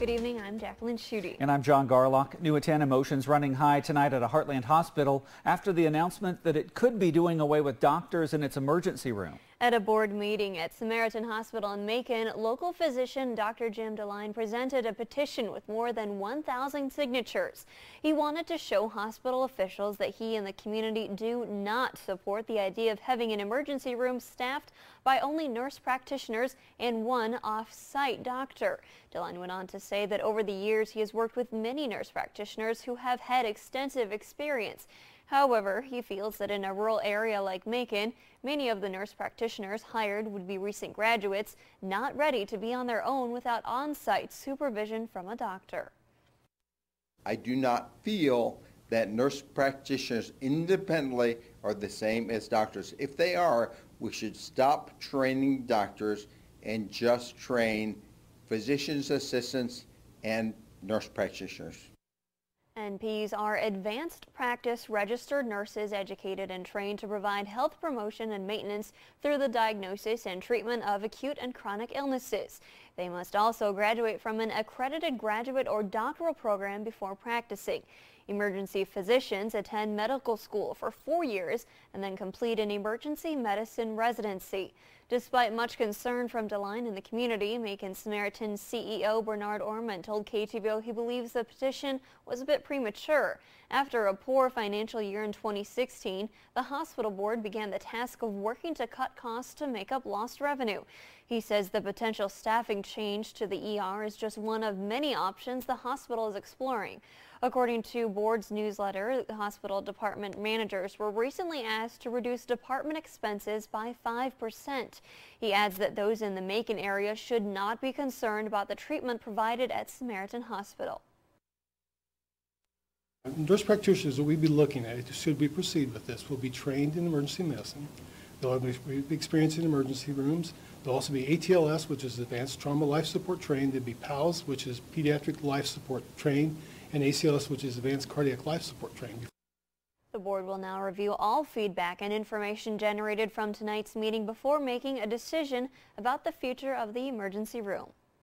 Good evening, I'm Jacqueline Schutte. And I'm John Garlock. New at 10, emotions running high tonight at a Heartland hospital after the announcement that it could be doing away with doctors in its emergency room. At a board meeting at Samaritan Hospital in Macon, local physician Dr. Jim DeLine presented a petition with more than 1,000 signatures. He wanted to show hospital officials that he and the community do not support the idea of having an emergency room staffed by only nurse practitioners and one off-site doctor. DeLine went on to say that over the years he has worked with many nurse practitioners who have had extensive experience. However, he feels that in a rural area like Macon, many of the nurse practitioners hired would be recent graduates not ready to be on their own without on-site supervision from a doctor. I do not feel that nurse practitioners independently are the same as doctors. If they are, we should stop training doctors and just train physician's assistants and nurse practitioners. NPs are advanced practice registered nurses educated and trained to provide health promotion and maintenance through the diagnosis and treatment of acute and chronic illnesses. They must also graduate from an accredited graduate or doctoral program before practicing. Emergency physicians attend medical school for 4 years and then complete an emergency medicine residency. Despite much concern from DeLine in the community, Macon Samaritan CEO Bernard Orman told KTVO he believes the petition was a bit premature. After a poor financial year in 2016, the hospital board began the task of working to cut costs to make up lost revenue. He says the potential staffing change to the ER is just one of many options the hospital is exploring. According to board's newsletter, the hospital department managers were recently asked to reduce department expenses by 5%. He adds that those in the Macon area should not be concerned about the treatment provided at Samaritan Hospital. Nurse practitioners that we'd be looking at, should we proceed with this, will be trained in emergency medicine. They'll have experience in emergency rooms. They'll also be ATLS, which is Advanced Trauma Life Support trained. They'll be PALS, which is Pediatric Life Support trained, and ACLS, which is Advanced Cardiac Life Support trained. The board will now review all feedback and information generated from tonight's meeting before making a decision about the future of the emergency room.